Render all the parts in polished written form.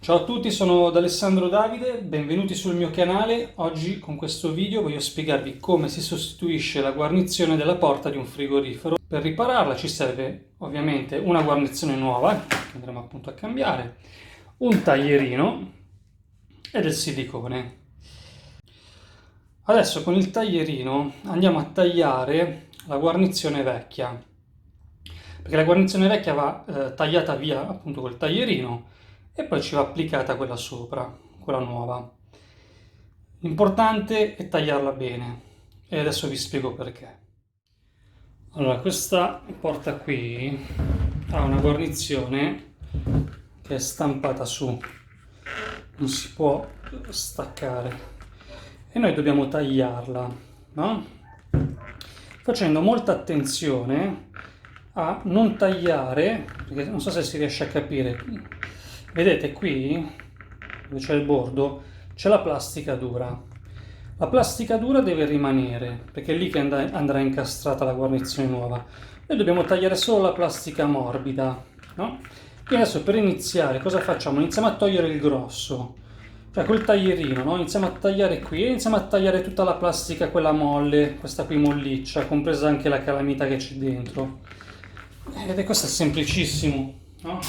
Ciao a tutti, sono Alessandro Davide, benvenuti sul mio canale. Oggi con questo video voglio spiegarvi come si sostituisce la guarnizione della porta di un frigorifero. Per ripararla ci serve ovviamente una guarnizione nuova, che andremo appunto a cambiare, un taglierino e del silicone. Adesso con il taglierino andiamo a tagliare la guarnizione vecchia, perché la guarnizione vecchia va tagliata via appunto col taglierino e poi ci va applicata quella sopra, quella nuova. L'importante è tagliarla bene e adesso vi spiego perché. Allora, questa porta qui ha una guarnizione che è stampata su, non si può staccare e noi dobbiamo tagliarla, no? Facendo molta attenzione a non tagliare, perché non so se si riesce a capire. Vedete qui, dove c'è il bordo, c'è la plastica dura. La plastica dura deve rimanere, perché è lì che andrà incastrata la guarnizione nuova. Noi dobbiamo tagliare solo la plastica morbida, no? Quindi adesso per iniziare cosa facciamo? Iniziamo a togliere il grosso, cioè col taglierino, no? Iniziamo a tagliare qui e iniziamo a tagliare tutta la plastica, quella molle, questa qui molliccia, compresa anche la calamita che c'è dentro. Vedete, questo è semplicissimo, no?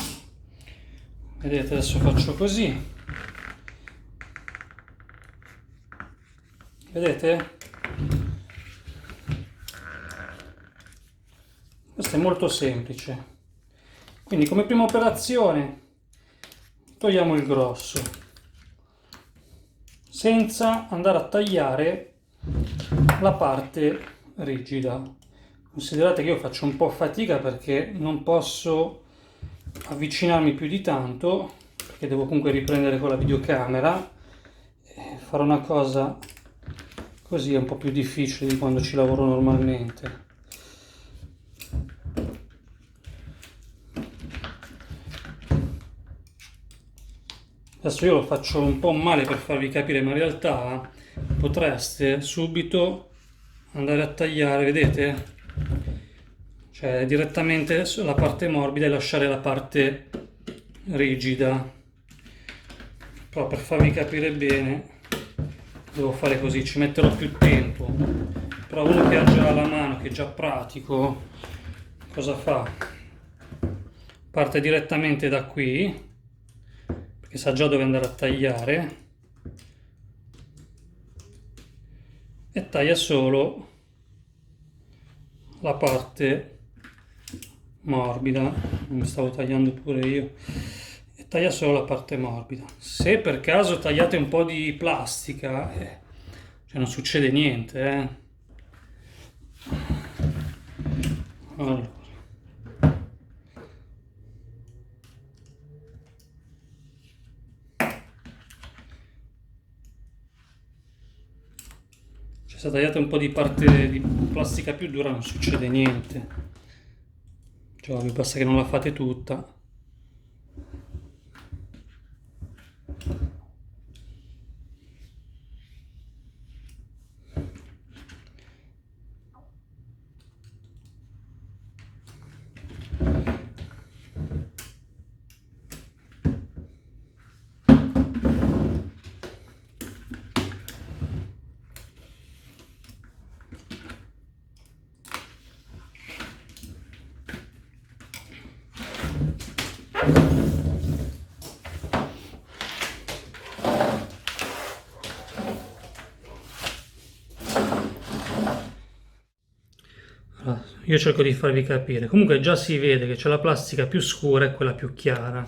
Vedete, adesso faccio così. Vedete? Questo è molto semplice. Quindi come prima operazione togliamo il grosso, senza andare a tagliare la parte rigida. Considerate che io faccio un po' fatica perché non posso avvicinarmi più di tanto, perché devo comunque riprendere con la videocamera. Fare una cosa così è un po' più difficile di quando ci lavoro normalmente. Adesso io lo faccio un po' male per farvi capire, ma in realtà potreste subito andare a tagliare, vedete? Cioè direttamente sulla parte morbida e lasciare la parte rigida. Però per farvi capire bene devo fare così, ci metterò più tempo. Però uno che ha già la mano, che è già pratico, cosa fa? Parte direttamente da qui, perché sa già dove andare a tagliare, e taglia solo la parte morbida. Mi stavo tagliando pure io. E taglia solo la parte morbida. Se per caso tagliate un po' di plastica, cioè non succede niente, Allora. Cioè, se tagliate un po' di parte di plastica più dura non succede niente. Cioè, vi basta che non la fate tutta. Io cerco di farvi capire. Comunque già si vede che c'è la plastica più scura e quella più chiara.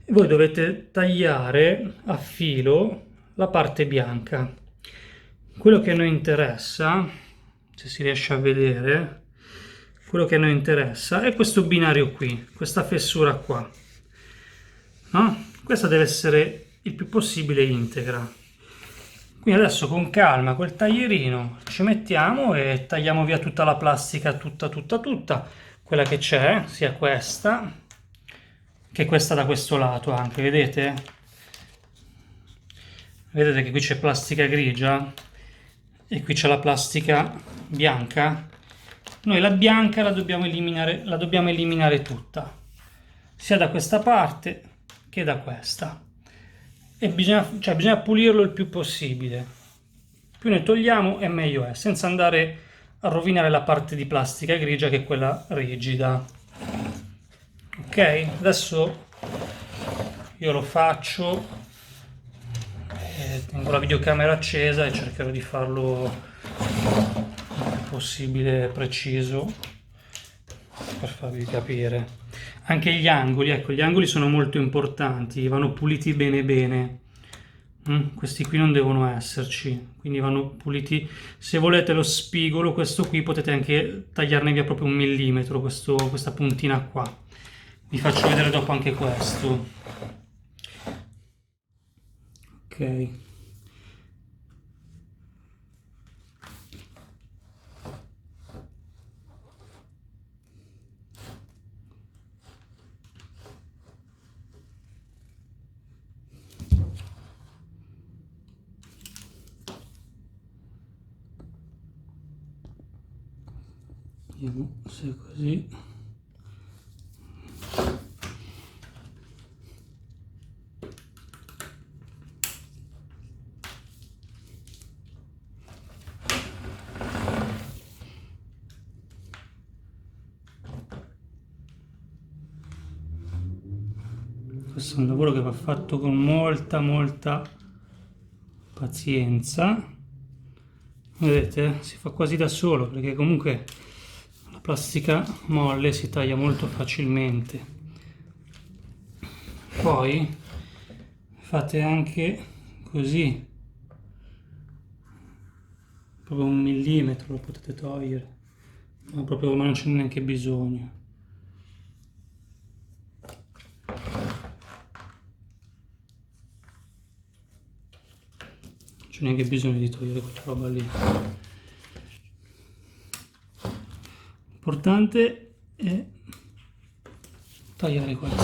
E voi dovete tagliare a filo la parte bianca. Quello che a noi interessa, se si riesce a vedere, quello che a noi interessa è questo binario qui, questa fessura qua. No? Questa deve essere il più possibile integra. Quindi adesso con calma col taglierino ci mettiamo e tagliamo via tutta la plastica, tutta, quella che c'è, sia questa che questa da questo lato anche, vedete? Vedete che qui c'è plastica grigia e qui c'è la plastica bianca. Noi la bianca la dobbiamo eliminare tutta, sia da questa parte che da questa. e bisogna pulirlo il più possibile. Più ne togliamo e meglio è, senza andare a rovinare la parte di plastica grigia che è quella rigida. Ok, adesso io lo faccio, tengo la videocamera accesa e cercherò di farlo il più possibile preciso per farvi capire. Anche gli angoli, ecco, gli angoli sono molto importanti, vanno puliti bene bene. Questi qui non devono esserci, quindi vanno puliti. Se volete lo spigolo, questo qui potete anche tagliarne via proprio 1 millimetro, questa puntina qua. Vi faccio vedere dopo anche questo. Ok. Vediamo se è così. Questo è un lavoro che va fatto con molta pazienza. Vedete? Si fa quasi da solo perché comunque la plastica molle si taglia molto facilmente. Poi fate anche così, proprio 1 millimetro lo potete togliere, ma proprio non c'è neanche bisogno. Non c'è neanche bisogno di togliere quella roba lì. L'importante è tagliare questo.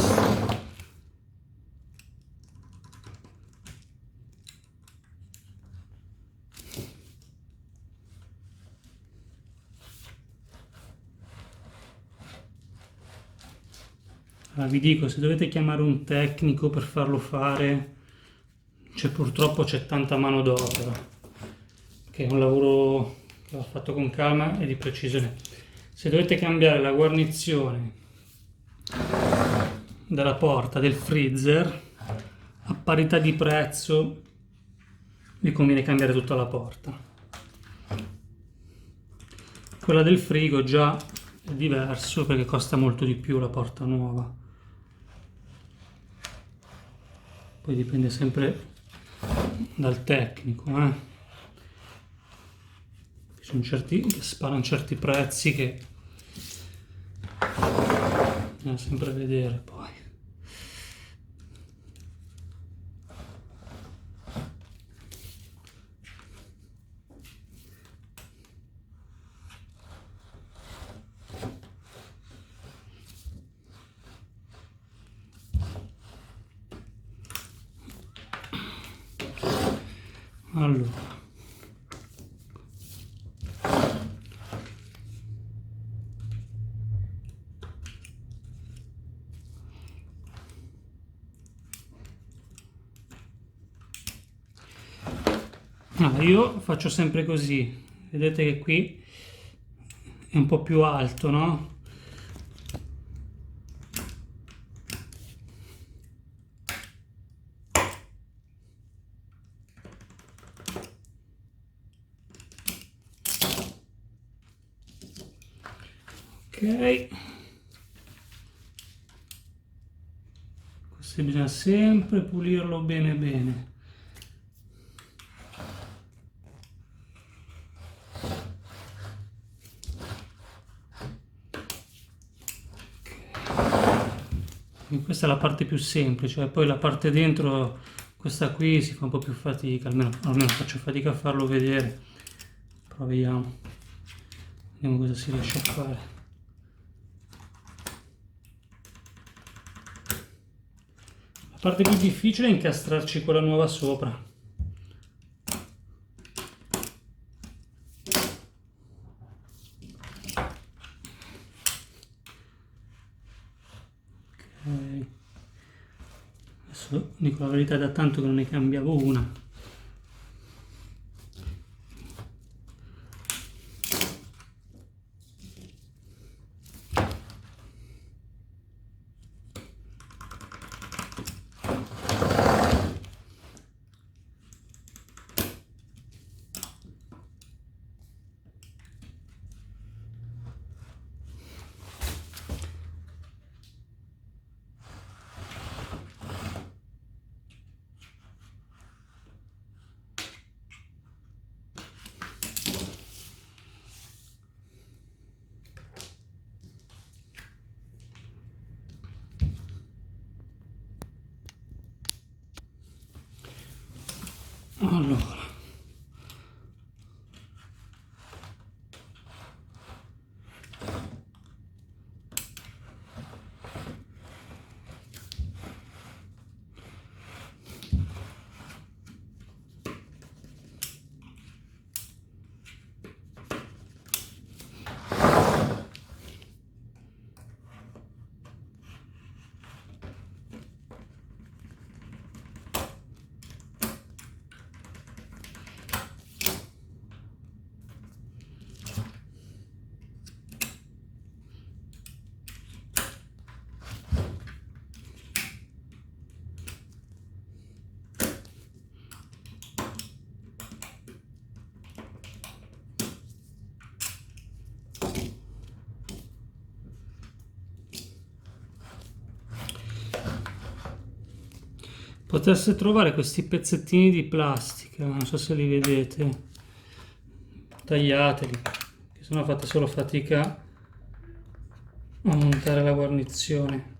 Allora, vi dico, se dovete chiamare un tecnico per farlo fare, purtroppo c'è tanta manodopera, che è un lavoro che va fatto con calma e di precisione. Se dovete cambiare la guarnizione della porta del freezer, a parità di prezzo vi conviene cambiare tutta la porta. Quella del frigo già è diverso perché costa molto di più la porta nuova. Poi dipende sempre dal tecnico, Ci sono certi che sparano certi prezzi che bisogna sempre vedere poi. Allora, io faccio sempre così, vedete che qui è un po' più alto, no? Ok, questo bisogna sempre pulirlo bene bene. Okay. Questa è la parte più semplice, poi la parte dentro, questa qui si fa un po' più fatica, almeno faccio fatica a farlo vedere. Proviamo, vediamo cosa si riesce a fare. La parte più difficile è incastrarci quella nuova sopra. tanto, dico la verità, da tanto che non ne cambiavo una. Allora, potreste trovare questi pezzettini di plastica, non so se li vedete, tagliateli, che sennò fate solo fatica a montare la guarnizione,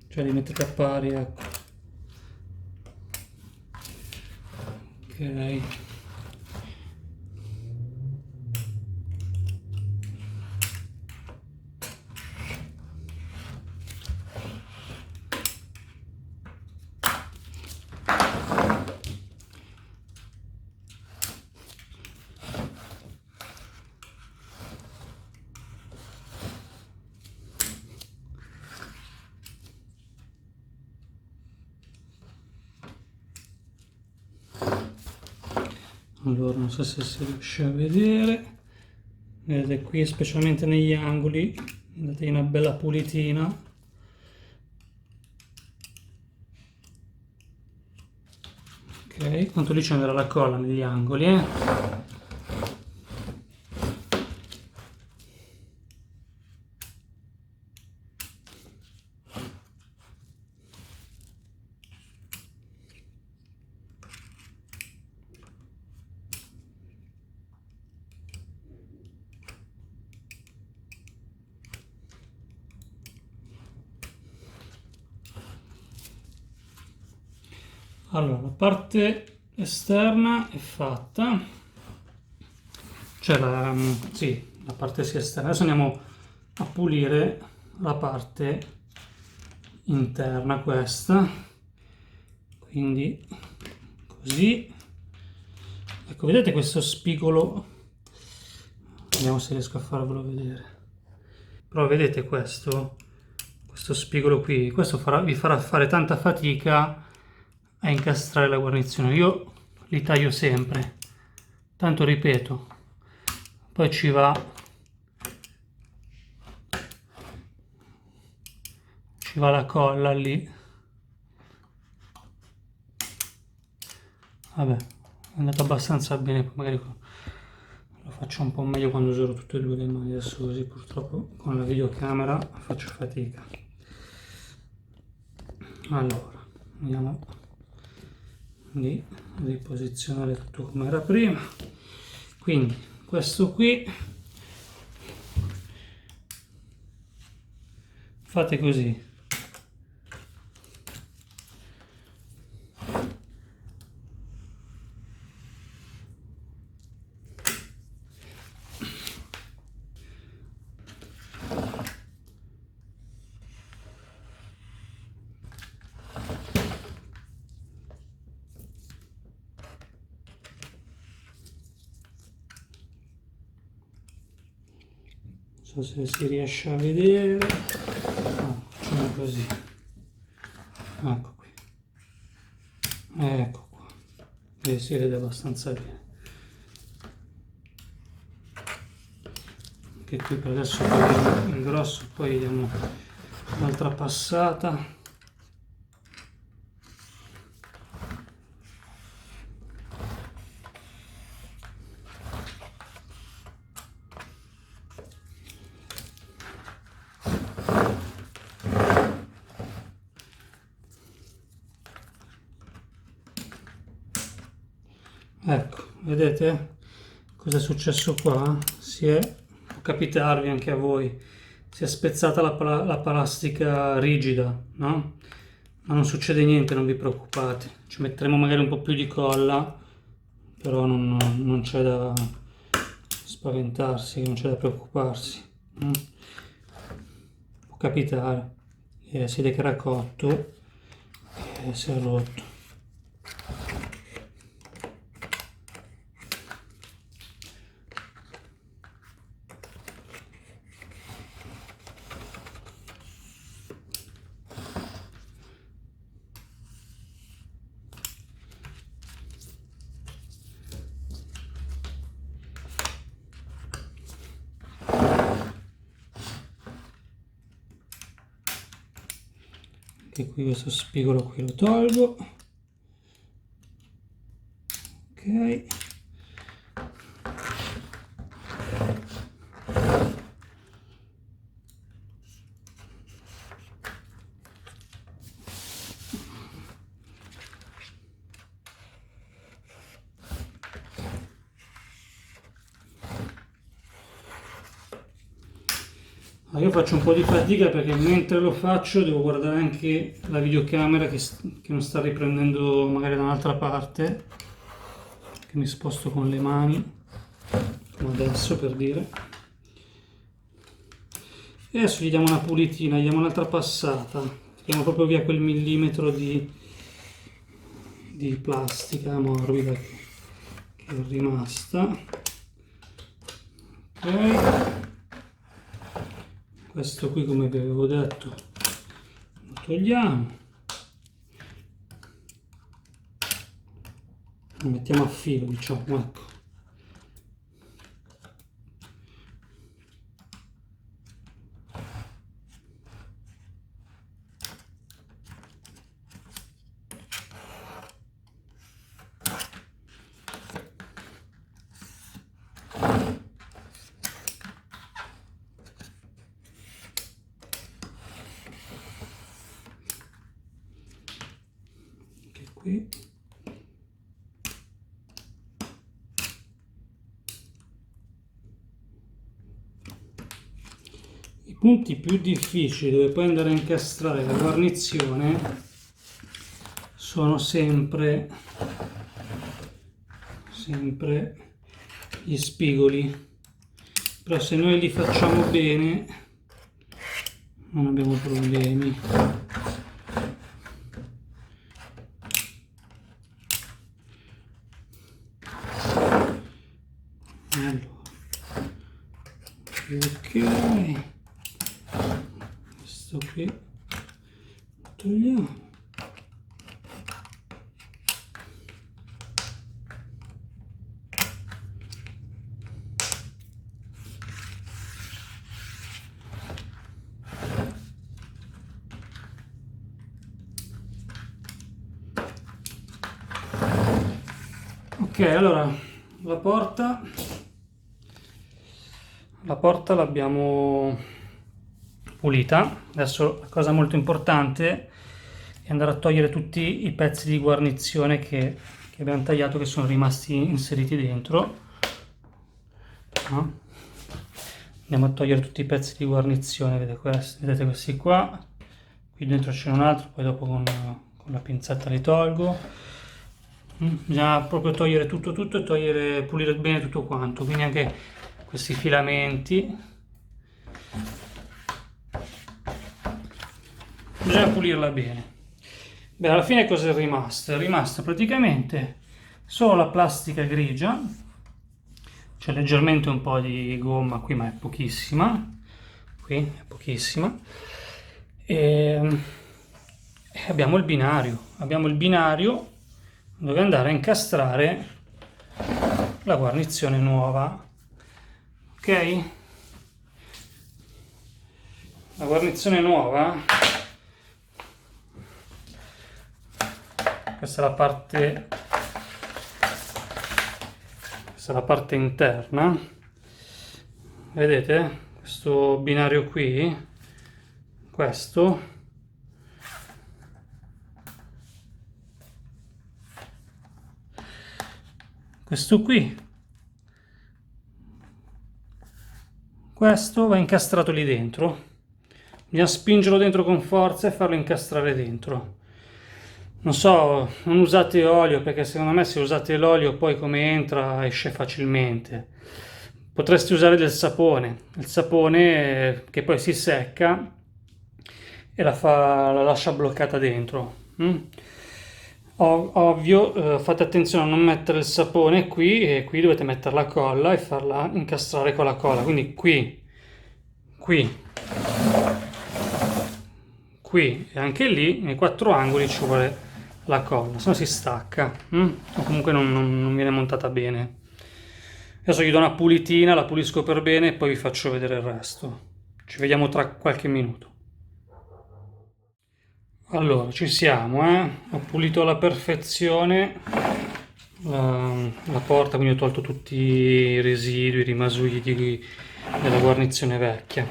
cioè li mettete a pari, ecco. Ok. Allora, non so se si riesce a vedere, vedete qui, specialmente negli angoli, date una bella pulitina. Ok, tanto lì ci andrà la colla negli angoli, Allora, la parte esterna è fatta, cioè sì, la parte sia esterna. Adesso andiamo a pulire la parte interna, questa, quindi così. Ecco, vedete questo spigolo? Vediamo se riesco a farvelo vedere. Però vedete questo spigolo qui, questo vi farà fare tanta fatica a incastrare la guarnizione. Io li taglio sempre, tanto ripeto, poi ci va la colla lì. Vabbè, è andato abbastanza bene, poi magari lo faccio un po' meglio quando userò tutte e due le mani. Adesso così purtroppo con la videocamera faccio fatica. Allora, andiamo di riposizionare tutto come era prima. Quindi questo qui fate così. Non so se si riesce a vedere. No, facciamo così. ecco qui, ecco qua, e si vede abbastanza bene. Anche qui per adesso il grosso, poi diamo un'altra passata. Ecco, vedete cosa è successo qua? Può capitarvi anche a voi, si è spezzata la plastica rigida, no? Ma non succede niente, non vi preoccupate. Ci metteremo magari un po' più di colla, però non c'è da spaventarsi, non c'è da preoccuparsi. Può capitare, si vede che era cotto e si è rotto. E qui questo spigolo qui lo tolgo. Ok. Io faccio un po' di fatica perché mentre lo faccio devo guardare anche la videocamera che non sta riprendendo magari da un'altra parte, che mi sposto con le mani, come adesso per dire. E adesso gli diamo una pulitina, gli diamo un'altra passata, tiriamo proprio via quel millimetro di plastica morbida che è rimasta. Ok. Questo qui, come vi avevo detto, lo togliamo, lo mettiamo a filo, diciamo, ecco. Qui. I punti più difficili dove poi andare a incastrare la guarnizione sono sempre gli spigoli, però se noi li facciamo bene non abbiamo problemi. Ok, questo qui lo togliamo. Ok, allora la porta l'abbiamo pulita. Adesso la cosa molto importante è andare a togliere tutti i pezzi di guarnizione che abbiamo tagliato, che sono rimasti inseriti dentro, no? Andiamo a togliere tutti i pezzi di guarnizione, vedete questi qua, qui dentro c'è un altro, poi dopo con la pinzetta li tolgo. Bisogna proprio togliere tutto e pulire bene tutto quanto, quindi anche questi filamenti bisogna pulirla bene. Beh, alla fine cosa è rimasto? È rimasta praticamente solo la plastica grigia, c'è leggermente un po' di gomma qui, ma è pochissima, qui è pochissima, e E abbiamo il binario dove andare a incastrare la guarnizione nuova. Ok? La guarnizione nuova, questa è la parte interna, vedete questo binario qui, questo qui, questo va incastrato lì dentro. Bisogna spingerlo dentro con forza e farlo incastrare dentro. Non so, non usate olio, perché secondo me se usate l'olio poi come entra esce facilmente. Potresti usare del sapone, il sapone che poi si secca e la lascia bloccata dentro. Ovvio, fate attenzione a non mettere il sapone qui, e qui dovete mettere la colla e farla incastrare con la colla. Quindi qui, qui e anche lì, nei quattro angoli ci vuole la colla, se no si stacca, o comunque non viene montata bene. Adesso gli do una pulitina, la pulisco per bene e poi vi faccio vedere il resto. Ci vediamo tra qualche minuto. Allora, ci siamo, Ho pulito alla perfezione la porta, quindi ho tolto tutti i residui, i rimasugli della guarnizione vecchia.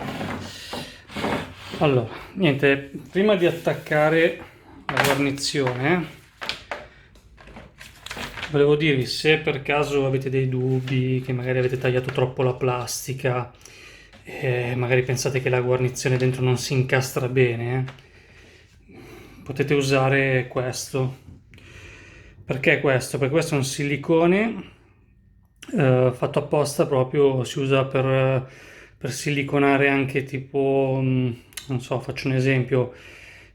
Allora, niente, prima di attaccare la guarnizione, volevo dirvi, se per caso avete dei dubbi, che magari avete tagliato troppo la plastica, magari pensate che la guarnizione dentro non si incastra bene, potete usare questo. Perché questo? Perché questo è un silicone fatto apposta, proprio si usa per siliconare anche tipo, non so, faccio un esempio,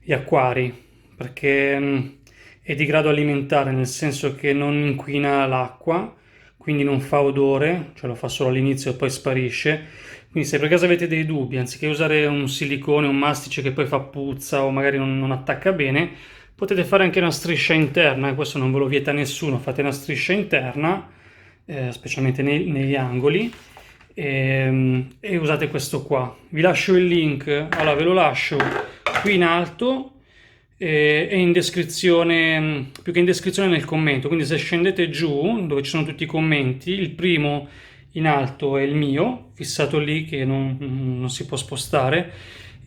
gli acquari, perché è di grado alimentare, nel senso che non inquina l'acqua, quindi non fa odore, cioè lo fa solo all'inizio e poi sparisce. Quindi se per caso avete dei dubbi, anziché usare un silicone, un mastice che poi fa puzza o magari non attacca bene, potete fare anche una striscia interna, questo non ve lo vieta nessuno, fate una striscia interna, specialmente negli angoli, e usate questo qua. Vi lascio il link, allora ve lo lascio qui in alto e in descrizione, più che in descrizione nel commento, quindi se scendete giù dove ci sono tutti i commenti, il primo in alto è il mio, fissato lì che non si può spostare,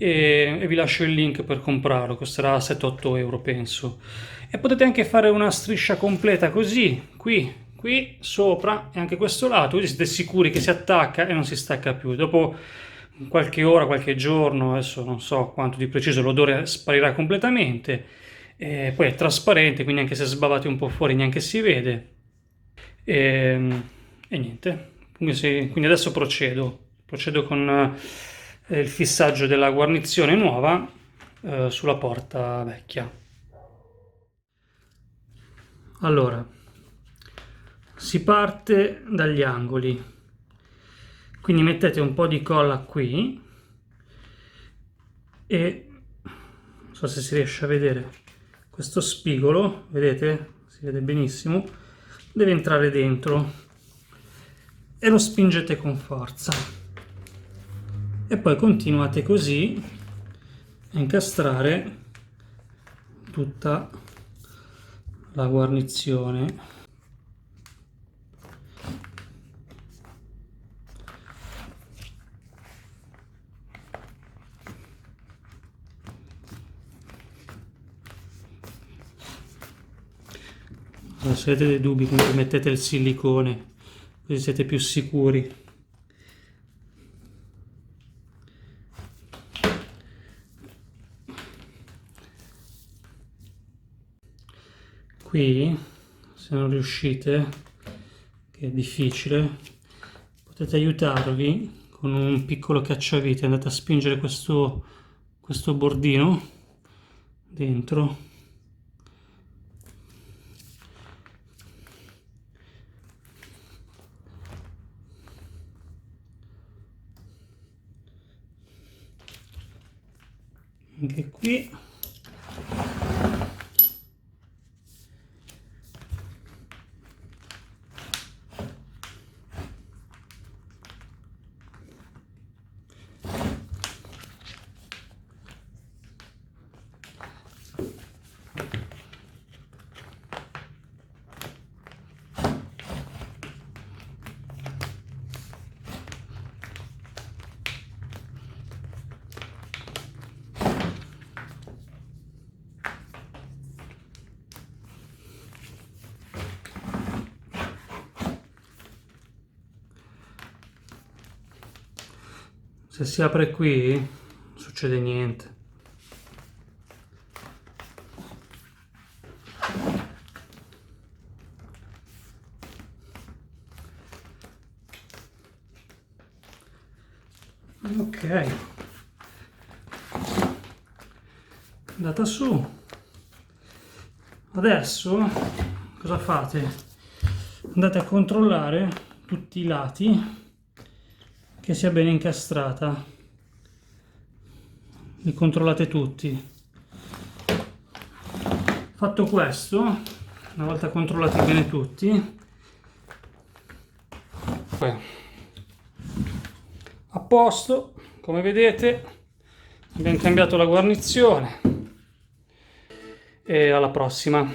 e vi lascio il link per comprarlo, costerà 7-8 euro penso. E potete anche fare una striscia completa così, qui sopra e anche questo lato, così siete sicuri che si attacca e non si stacca più. Dopo qualche ora, qualche giorno, adesso non so quanto di preciso, l'odore sparirà completamente, e poi è trasparente, quindi anche se sbavate un po' fuori neanche si vede. E niente, quindi adesso procedo con il fissaggio della guarnizione nuova sulla porta vecchia. Allora, si parte dagli angoli, quindi mettete un po' di colla qui e non so se si riesce a vedere questo spigolo, vedete? Si vede benissimo, deve entrare dentro e lo spingete con forza e poi continuate così a incastrare tutta la guarnizione. Allora, se avete dei dubbi, comunque mettete il silicone, così siete più sicuri. Qui, se non riuscite, che è difficile, potete aiutarvi con un piccolo cacciavite, andate a spingere questo bordino dentro. Anche qui se si apre qui non succede niente. Ok, andata su. Adesso cosa fate? Andate a controllare tutti i lati che sia bene incastrata, li controllate tutti. Fatto questo, una volta controllati bene tutti, a posto, come vedete abbiamo cambiato la guarnizione e alla prossima.